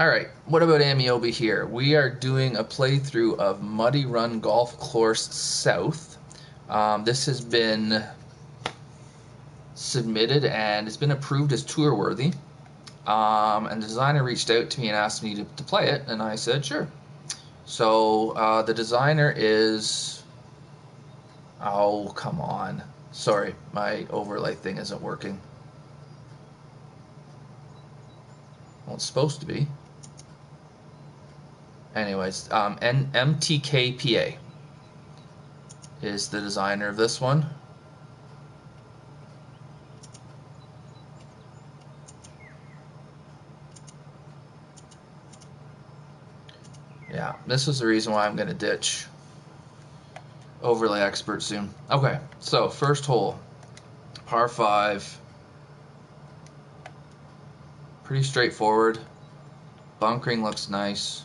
Alright, what about Amiobi here? We are doing a playthrough of Muddy Run Golf Course South. This has been submitted and it's been approved as tour worthy. And the designer reached out to me and asked me to play it, and I said sure. So the designer is... Oh, come on. Sorry, my overlay thing isn't working. Well, it's supposed to be. Anyways, mtkpa is the designer of this one. Yeah, this is the reason why I'm going to ditch Overlay Expert soon. Okay, so first hole, par 5. Pretty straightforward. Bunkering looks nice.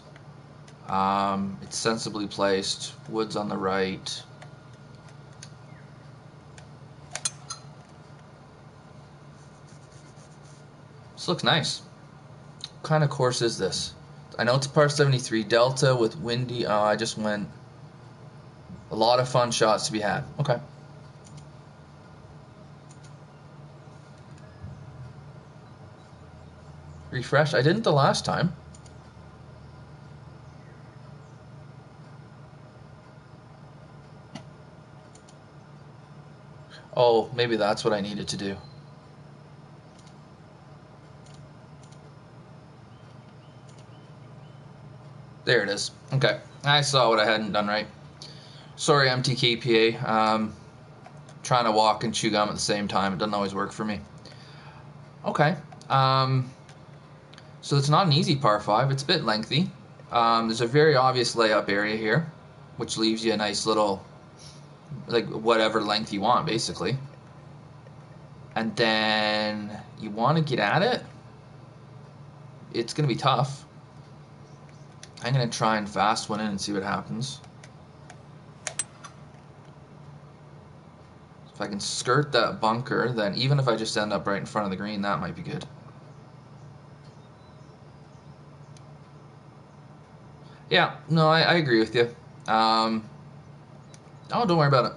It's sensibly placed. Woods on the right. This looks nice. What kind of course is this? I know it's a par 73 Delta with windy. I just went. A lot of fun shots to be had. Okay. Refresh. I didn't the last time. Oh, maybe that's what I needed to do. There it is. Okay. I saw what I hadn't done right. Sorry, mtkpa. Trying to walk and chew gum at the same time. It doesn't always work for me. Okay. So it's not an easy par 5. It's a bit lengthy. There's a very obvious layup area here, which leaves you a nice little, like, whatever length you want, basically. And then you want to get at it. It's going to be tough. I'm going to try and fast one in and see what happens. If I can skirt that bunker, then even if I just end up right in front of the green, that might be good. Yeah, no, I agree with you. Oh, don't worry about it.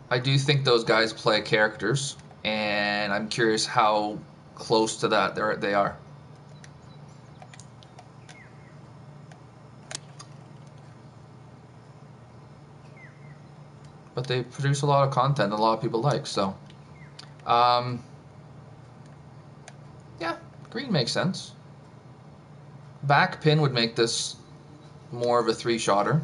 I do think those guys play characters, and I'm curious how close to that they are. But they produce a lot of content a lot of people like, so. Yeah, green makes sense. Back pin would make this more of a 3-shotter.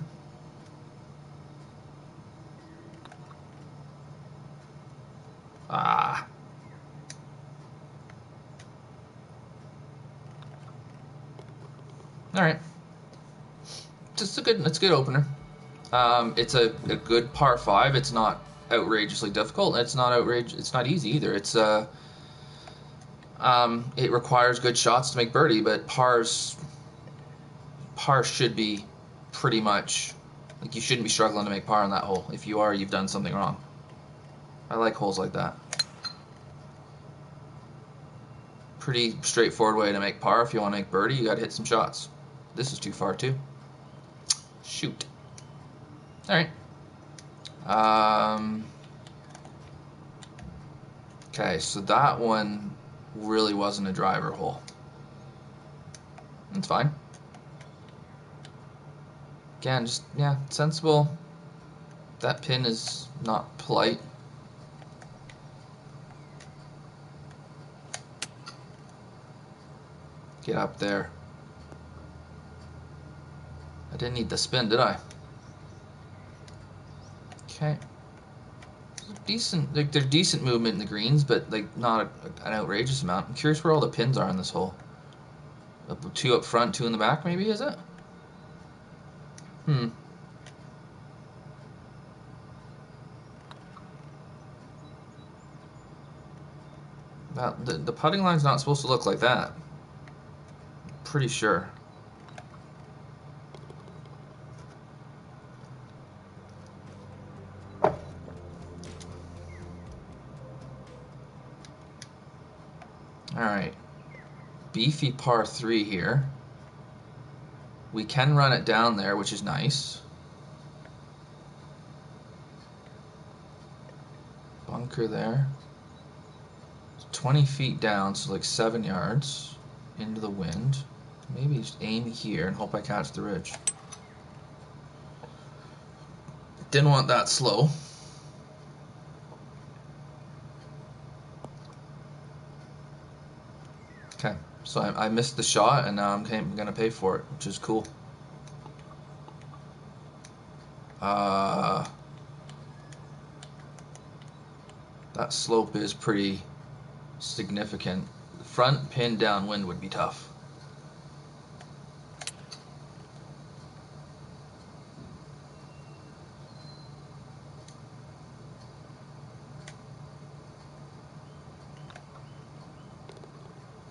Ah. All right. It's a good opener. It's a good par 5. It's not outrageously difficult. It's not easy either. It's it requires good shots to make birdie, but pars should be pretty much, like, you shouldn't be struggling to make par on that hole. If you are, you've done something wrong. I like holes like that. Pretty straightforward way to make par. If you want to make birdie, you got to hit some shots. This is too far too. Shoot. All right. Okay, so that one really wasn't a driver hole. That's fine. Again, just, yeah, sensible. That pin is not polite. Get up there. I didn't need the spin, did I? Okay. Decent, like, there's decent movement in the greens, but, like, not an outrageous amount. I'm curious where all the pins are in this hole. 2 up front, 2 in the back, maybe, is it? The putting line's not supposed to look like that. Pretty sure. Alright. Beefy par 3 here. We can run it down there, which is nice. Bunker there. It's 20 feet down, so like 7 yards into the wind. Maybe just aim here and hope I catch the ridge. Didn't want that slow. Okay, so I missed the shot, and now I'm going to pay for it, which is cool. That slope is pretty significant. Front pin downwind would be tough.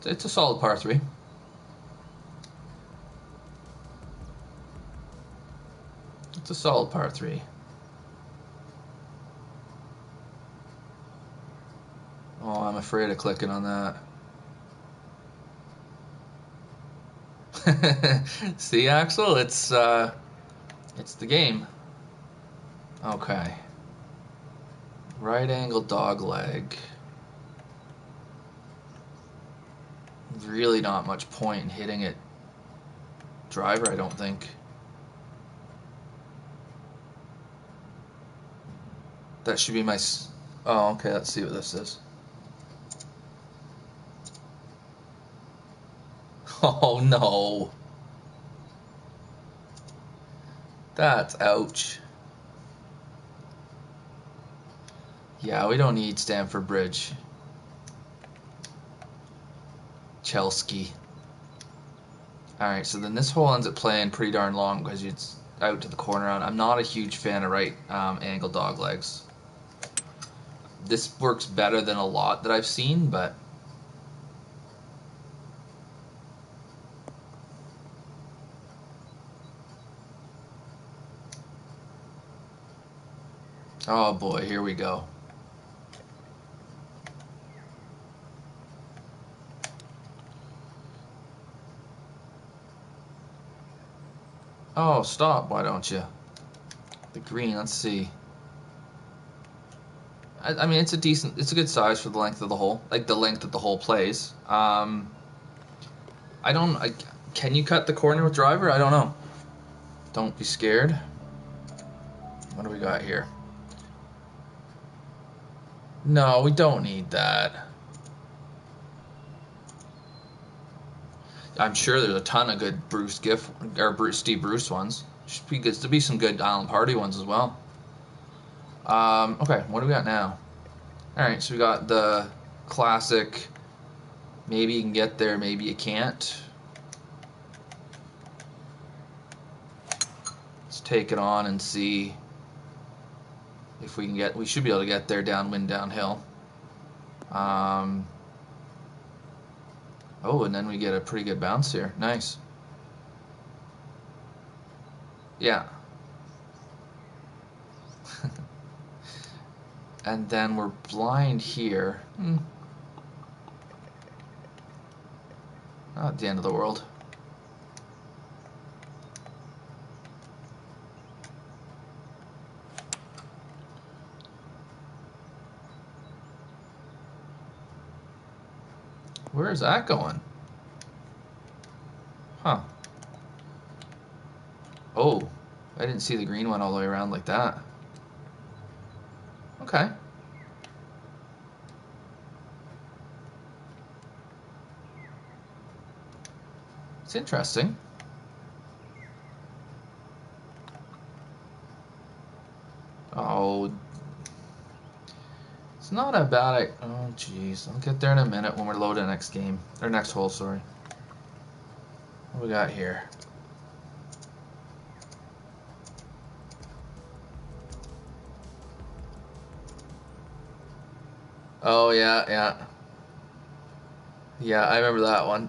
It's a solid par 3. It's a solid par 3. Oh, I'm afraid of clicking on that. See, Axel, it's the game. Okay. Right angle dog leg. Really not much point in hitting it driver, I don't think. That should be my... Oh, okay, let's see what this is. Oh, no. That's ouch. Yeah, we don't need Stamford Bridge. Chelsea. Alright, so then this hole ends up playing pretty darn long because it's out to the corner. I'm not a huge fan of right angle dog legs. This works better than a lot that I've seen, but... Oh boy, here we go. Oh, stop, why don't you? The green, let's see. I mean, it's a good size for the length of the hole, like the length that the hole plays. Can you cut the corner with driver? I don't know. Don't be scared. What do we got here? No, we don't need that. I'm sure there's a ton of good Steve Bruce ones. Should be good to be some good Island Party ones as well. Okay, what do we got now? All right, so we got the classic. Maybe you can get there, maybe you can't. Let's take it on and see if we can get. We should be able to get there downwind, downhill. Oh, and then we get a pretty good bounce here. Nice. Yeah. And then we're blind here. Not the end of the world. Where is that going? Huh. Oh, I didn't see the green one all the way around like that. Okay. It's interesting. Oh, it's not a bad... Oh, jeez. I'll get there in a minute when we're loading next game. Or next hole, sorry. What do we got here? Oh, yeah, yeah. Yeah, I remember that one.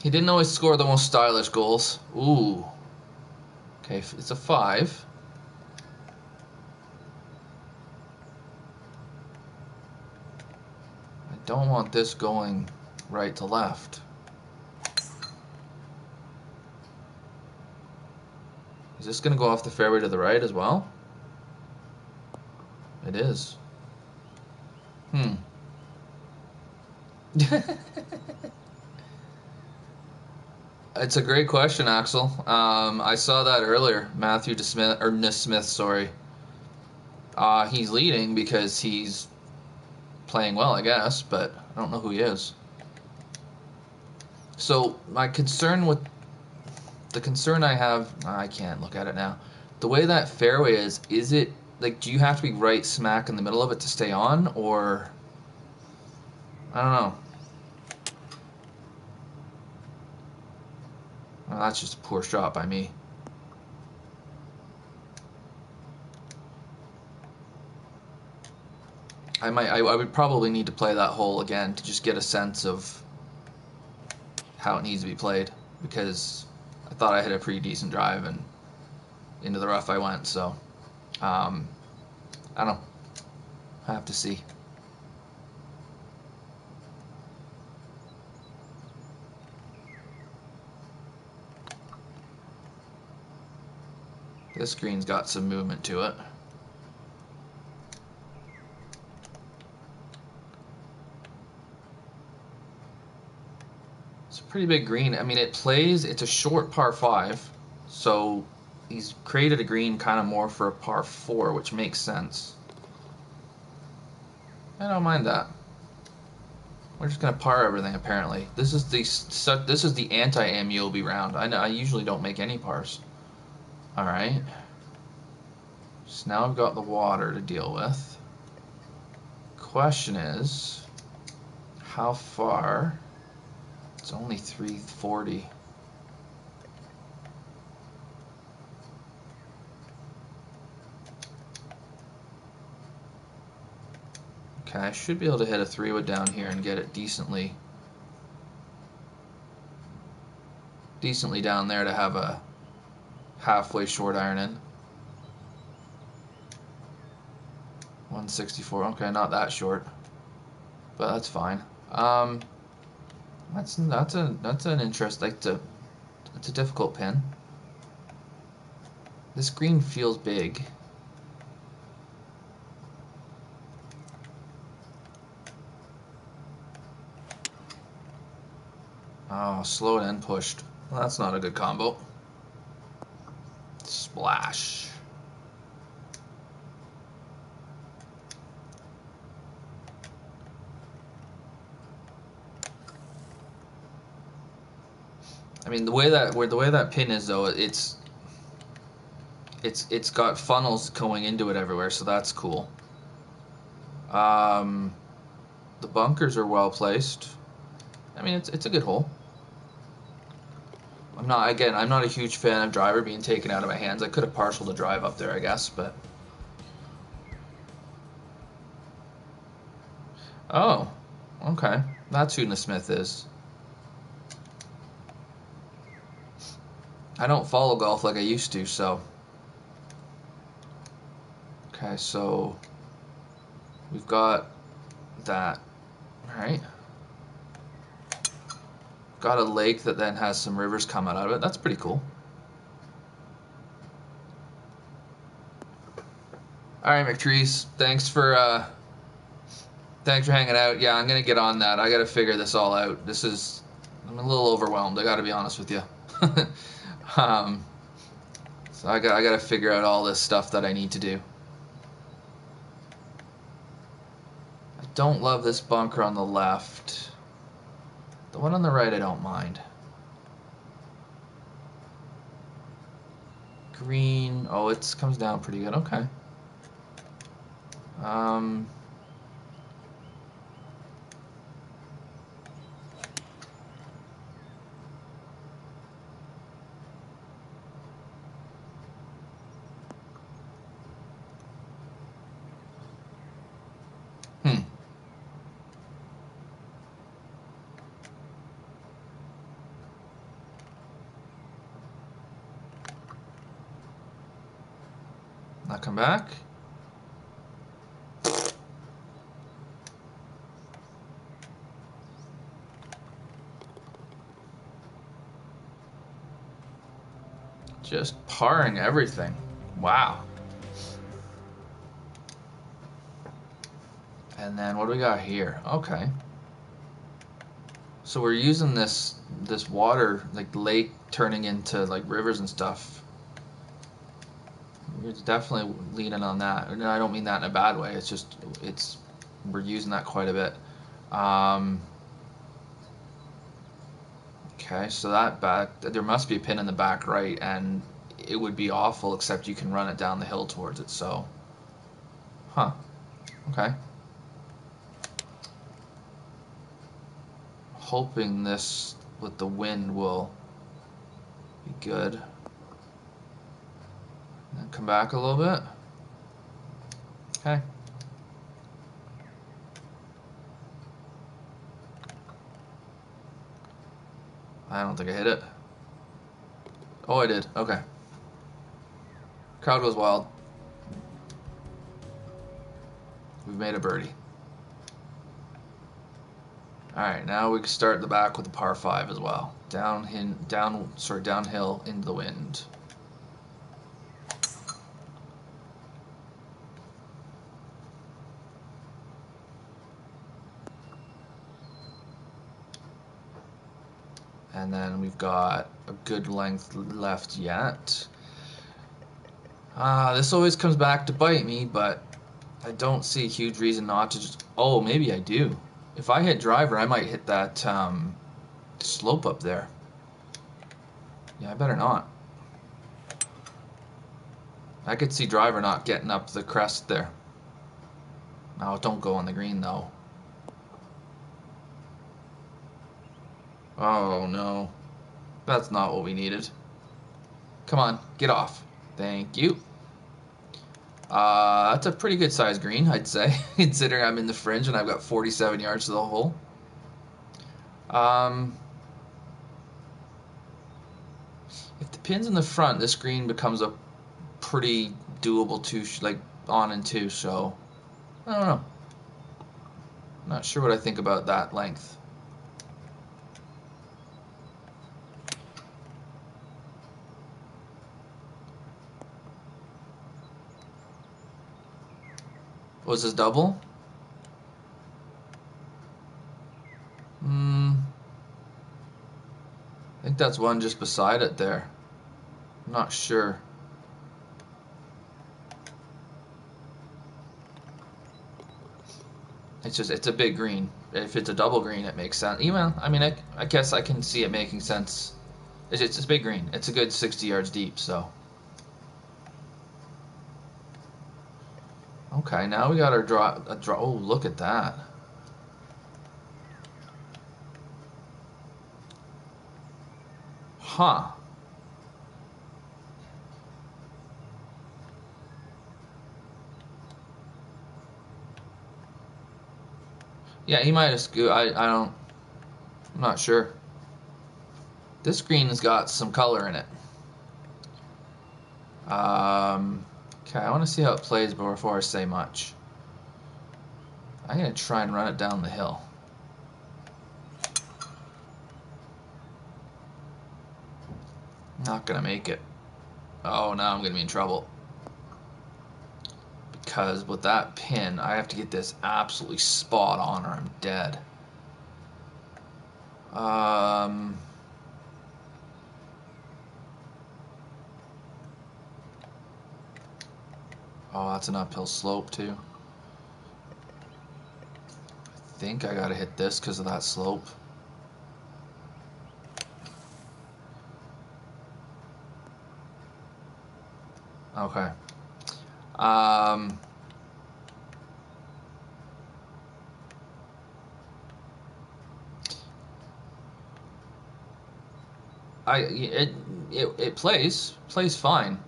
He didn't always score the most stylish goals. Ooh. Okay, it's a 5. I don't want this going right to left. Is this going to go off the fairway to the right as well? It is. It's a great question, Axel. I saw that earlier. Matthew DeSmith, or Nesmith, sorry. He's leading because he's playing well, I guess, but I don't know who he is. So my concern with the concern I have, I can't look at it now. The way that fairway is it like, do you have to be right smack in the middle of it to stay on, or I don't know. Well, that's just a poor shot by me. I would probably need to play that hole again to just get a sense of how it needs to be played, because I thought I hit a pretty decent drive and into the rough I went. So I don't know. I have to see. This green's got some movement to it. It's a pretty big green. I mean, it's a short par 5, so he's created a green kind of more for a par 4, which makes sense. I don't mind that. We're just gonna par everything apparently. This is the anti-AMULB round. I usually don't make any pars. All right. So now I've got the water to deal with. Question is, how far? It's only 340. Okay, I should be able to hit a 3-wood down here and get it decently down there to have a halfway short iron in. 164. Okay, not that short, but that's fine. That's an interest. It's a difficult pin. This green feels big. Oh, slowed and pushed. Well, that's not a good combo. Splash. I mean, the way that pin is though, it's got funnels going into it everywhere, so that's cool. The bunkers are well placed. I mean, it's a good hole. I'm not a huge fan of driver being taken out of my hands. I could have partialed the drive up there, I guess, but oh, okay, that's who Nesmith is. I don't follow golf like I used to, so. Okay, so we've got that, right? Got a lake that then has some rivers coming out of it. That's pretty cool. All right, McTrees, thanks for hanging out. Yeah, I'm gonna get on that. I gotta figure this all out. I'm a little overwhelmed. I gotta be honest with you. So I gotta figure out all this stuff that I need to do. I don't love this bunker on the left. The one on the right I don't mind. Green, oh, it comes down pretty good. Okay. Now come back. Just parring everything. Wow. And then what do we got here? Okay. So we're using this water, like lake, turning into like rivers and stuff. We're definitely leaning on that. And I don't mean that in a bad way. It's just we're using that quite a bit. Okay, so there must be a pin in the back right, and it would be awful, except you can run it down the hill towards it. So, huh? Okay. Hoping this with the wind will be good. And then come back a little bit. Okay. I don't think I hit it. Oh, I did. Okay. Crowd goes wild. We've made a birdie. Alright, now we can start the back with a par 5 as well. Downhill into the wind. And then we've got a good length left yet. This always comes back to bite me, but I don't see a huge reason not to just... Oh, maybe I do. If I hit driver, I might hit that slope up there. Yeah, I better not. I could see driver not getting up the crest there. No, don't go on the green, though. Oh, no. That's not what we needed. Come on, get off. Thank you. That's a pretty good size green, I'd say, considering I'm in the fringe and I've got 47 yards to the hole. If the pin's in the front, this green becomes a pretty doable like on and two. So I don't know. I'm not sure what I think about that length. Was this double? I think that's one just beside it there. I'm not sure. It's a big green. If it's a double green, it makes sense. Even, I mean, I guess I can see it making sense. It's a big green. It's a good 60 yards deep, so. Okay, now we got our draw. Oh, look at that. Huh. Yeah, he might have screwed. I'm not sure. This green has got some color in it. Okay, I want to see how it plays before I say much. I'm going to try and run it down the hill. Not going to make it. Oh, now I'm going to be in trouble. Because with that pin, I have to get this absolutely spot on or I'm dead. Oh, that's an uphill slope too. I think I gotta hit this because of that slope. Okay. It plays fine.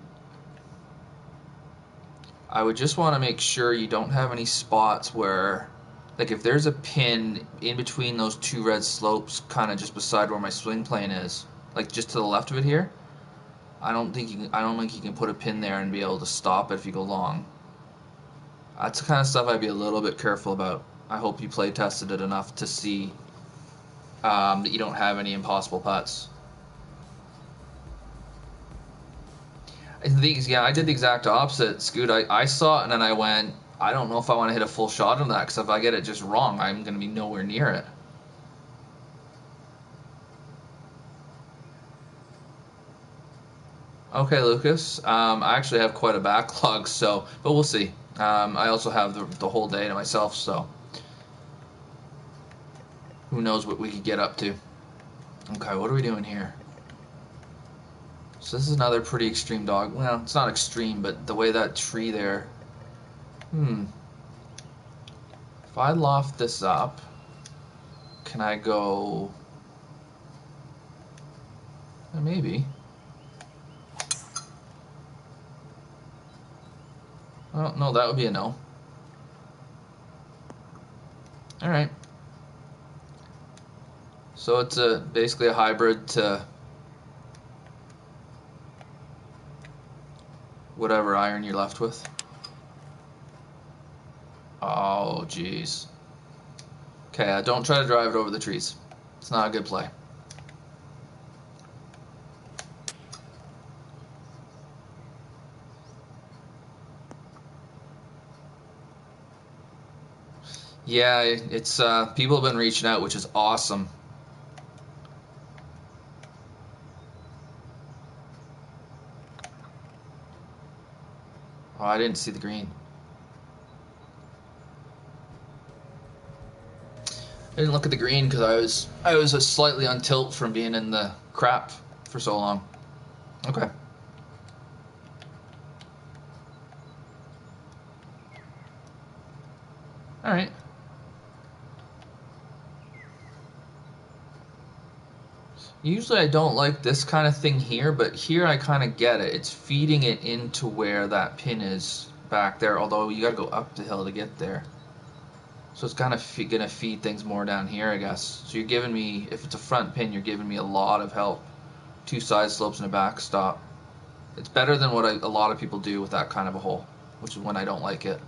I would just want to make sure you don't have any spots where, like, if there's a pin in between those two red slopes, kind of just beside where my swing plane is, like just to the left of it here. I don't think you can put a pin there and be able to stop it if you go long. That's the kind of stuff I'd be a little bit careful about. I hope you play tested it enough to see that you don't have any impossible putts. Yeah, I did the exact opposite, Scoot. I saw it and then I went, I don't know if I want to hit a full shot on that because if I get it just wrong, I'm going to be nowhere near it. Okay, Lucas. I actually have quite a backlog, so but we'll see. I also have the whole day to myself, so who knows what we could get up to. Okay, what are we doing here? So this is another pretty extreme dog. Well, it's not extreme, but the way that tree there. If I loft this up, can I go? Maybe. Oh, no, that would be a no. Alright. So it's basically a hybrid to whatever iron you're left with. Oh, jeez. Okay, don't try to drive it over the trees. It's not a good play. Yeah, it's people have been reaching out, which is awesome. Oh, I didn't see the green. I didn't look at the green because I was slightly on tilt from being in the crap for so long. Okay. All right. Usually I don't like this kind of thing here, but here I kind of get it. It's feeding it into where that pin is back there, although you got to go up the hill to get there. So it's kind of going to feed things more down here, I guess. So you're giving me, if it's a front pin, you're giving me a lot of help. 2 side slopes and a backstop. It's better than what a lot of people do with that kind of a hole, which is when I don't like it.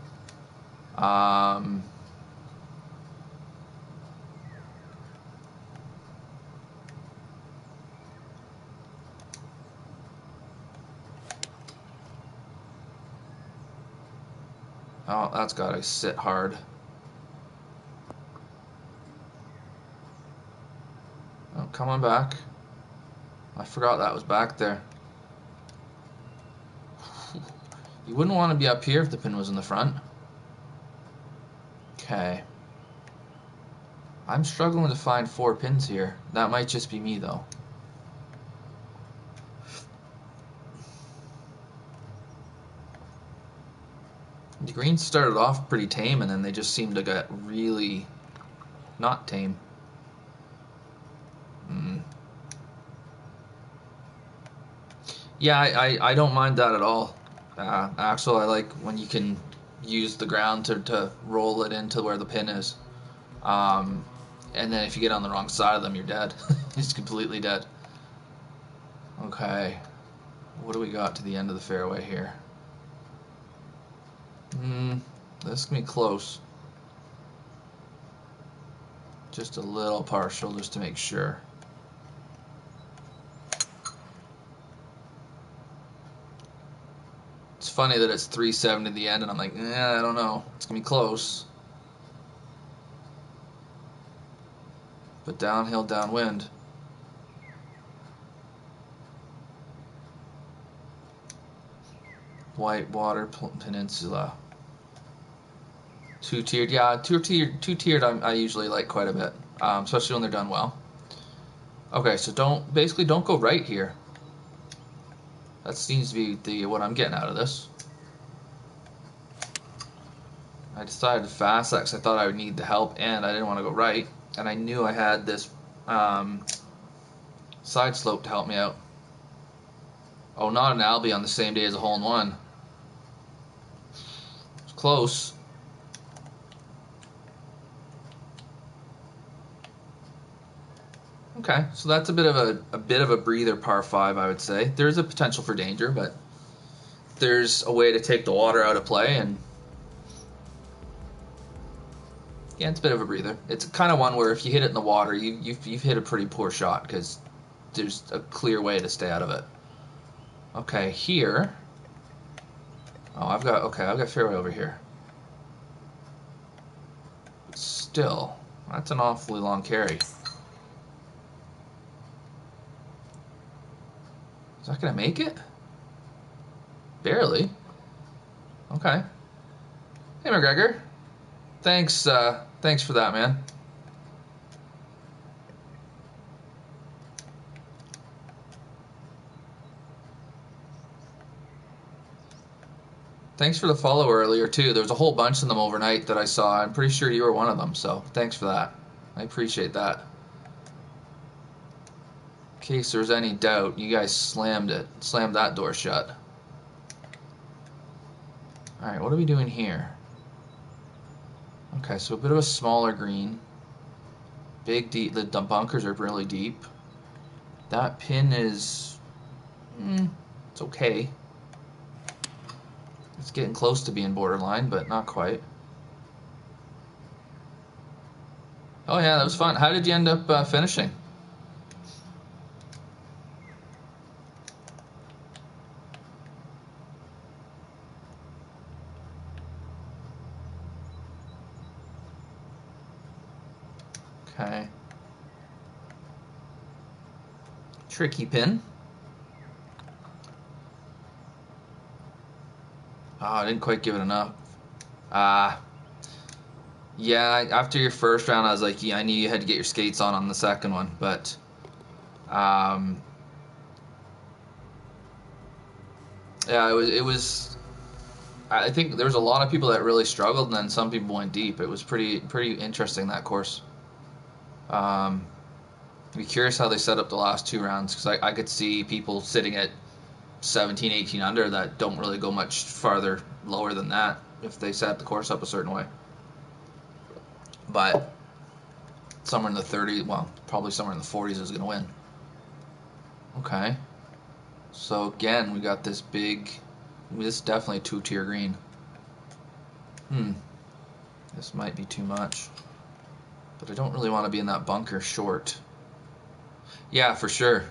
Oh, that's got to sit hard. Oh, come on back. I forgot that was back there. You wouldn't want to be up here if the pin was in the front. Okay. I'm struggling to find 4 pins here. That might just be me, though. The greens started off pretty tame, and then they just seem to get really not tame. Yeah, I don't mind that at all. Axel, I like when you can use the ground to roll it into where the pin is. And then if you get on the wrong side of them, you're dead. It's completely dead. Okay. What do we got to the end of the fairway here? This can be close. Just a little partial, just to make sure. It's funny that it's 370 at the end, and I'm like, I don't know. It's gonna be close. But downhill, downwind. Whitewater Peninsula. 2-tiered, yeah, two-tiered. I usually like quite a bit, especially when they're done well. Okay, so don't go right here. That seems to be what I'm getting out of this. I decided to fast that because I thought I would need the help, and I didn't want to go right, and I knew I had this side slope to help me out. Oh, not an Albie on the same day as a hole-in-one. It's close. Okay, so that's a bit of a breather par 5, I would say. There's a potential for danger, but there's a way to take the water out of play, and yeah, it's a bit of a breather. It's kind of one where if you hit it in the water, you've hit a pretty poor shot because there's a clear way to stay out of it. Okay, here Oh, I've got fairway over here. But still, that's an awfully long carry. Is that gonna make it? Barely. Okay. Hey, McGregor. Thanks for that, man. Thanks for the follow earlier, too. There was a whole bunch of them overnight that I saw. I'm pretty sure you were one of them, so thanks for that. I appreciate that. In case there's any doubt, you guys slammed that door shut. Alright, what are we doing here? Okay, so a bit of a smaller green. Big deep, the bunkers are really deep. That pin is... it's okay. It's getting close to being borderline, but not quite. Oh yeah, that was fun. How did you end up finishing? Okay. Tricky pin. Oh, I didn't quite give it enough. Yeah, after your first round, I was like, yeah, I knew you had to get your skates on the second one, but yeah, it was. I think there was a lot of people that really struggled, and then some people went deep. It was pretty interesting, that course. I'd be curious how they set up the last two rounds, because I could see people sitting at 17, 18 under that don't really go much farther lower than that if they set the course up a certain way. But somewhere in the 30s, well, probably somewhere in the 40s is going to win. Okay. So again, we got this big, this is definitely a two-tier green. This might be too much. But I don't really want to be in that bunker short. Yeah, for sure.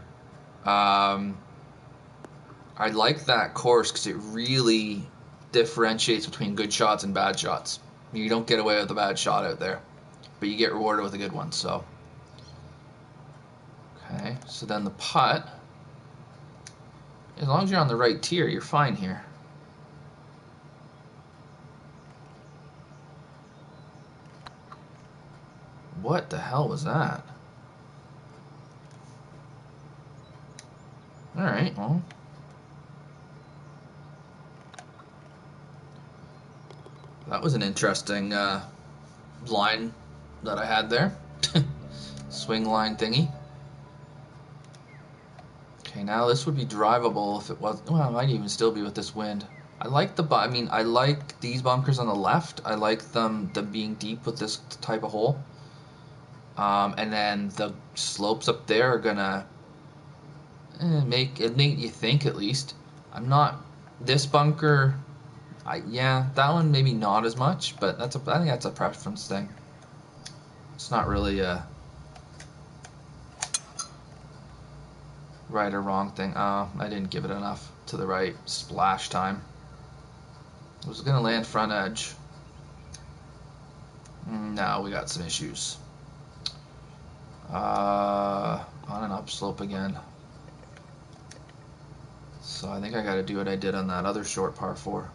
I like that course because it really differentiates between good shots and bad shots. You don't get away with a bad shot out there, but you get rewarded with a good one. So, okay. So then the putt. As long as you're on the right tier, you're fine here. What the hell was that? Alright, well. That was an interesting line that I had there. Swing line thingy. Okay, now this would be drivable if it was. Well, it might even still be with this wind. I like I like these bunkers on the left. I like them being deep with this type of hole. And then the slopes up there are gonna make you think at least. I'm not this bunker. Yeah, that one maybe not as much, but I think that's a preference thing. It's not really a right or wrong thing. I didn't give it enough to the right splash time. I was gonna land front edge. No, we got some issues. On an upslope again. So I think I gotta do what I did on that other short par 4.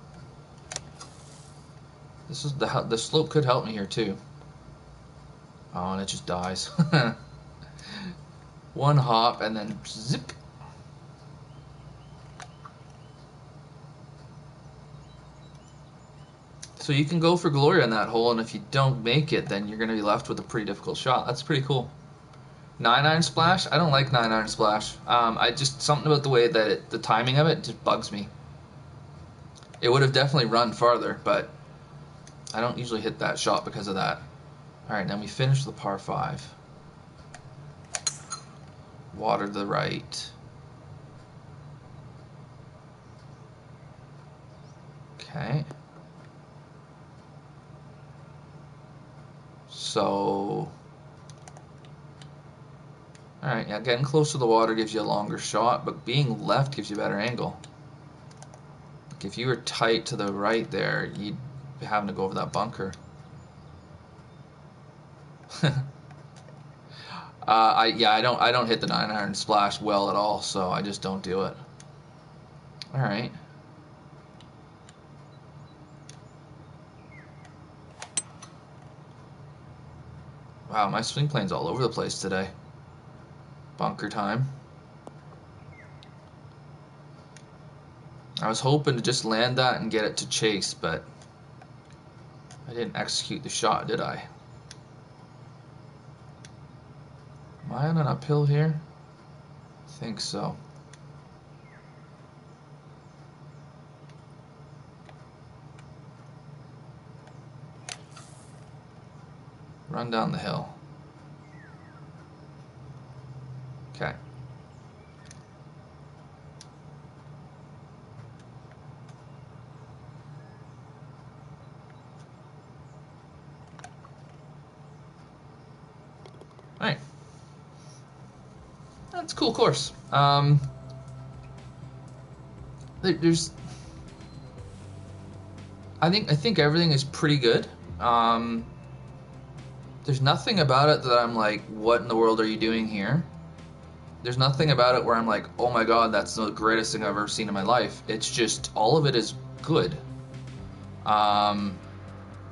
This is the slope could help me here too. Oh, and it just dies. One hop and then zip. So you can go for glory on that hole, and if you don't make it, then you're going to be left with a pretty difficult shot. That's pretty cool. 9-iron splash? I don't like 9-iron splash. I just, something about the way that the timing of it just bugs me. It would have definitely run farther, but I don't usually hit that shot because of that. Alright, then we finish the par 5. Water to the right. Okay. So, alright, yeah, getting close to the water gives you a longer shot, but being left gives you a better angle. Like if you were tight to the right there, you'd be having to go over that bunker. I don't hit the 9-iron splash well at all, so I just don't do it. All right. Wow, my swing plane's all over the place today. Bunker time. I was hoping to just land that and get it to chase, but I didn't execute the shot, did I? Am I on an uphill here? I think so. Run down the hill. Okay. Alright. That's a cool course. There's I think everything is pretty good. There's nothing about it that I'm like, what in the world are you doing here? There's nothing about it where I'm like, oh my god, that's the greatest thing I've ever seen in my life. It's just, all of it is good.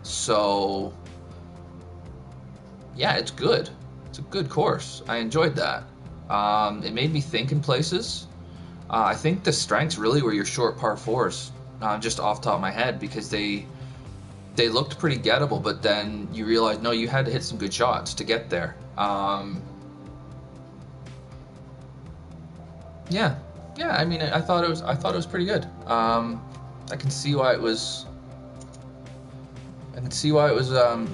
So, yeah, it's good. It's a good course. I enjoyed that. It made me think in places. I think the strengths really were your short par fours, just off the top of my head, because they looked pretty gettable, but then you realize, no, you had to hit some good shots to get there. Yeah, I mean, I thought it was pretty good. I can see why it was.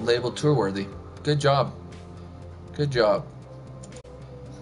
Labeled tour worthy. Good job. Good job.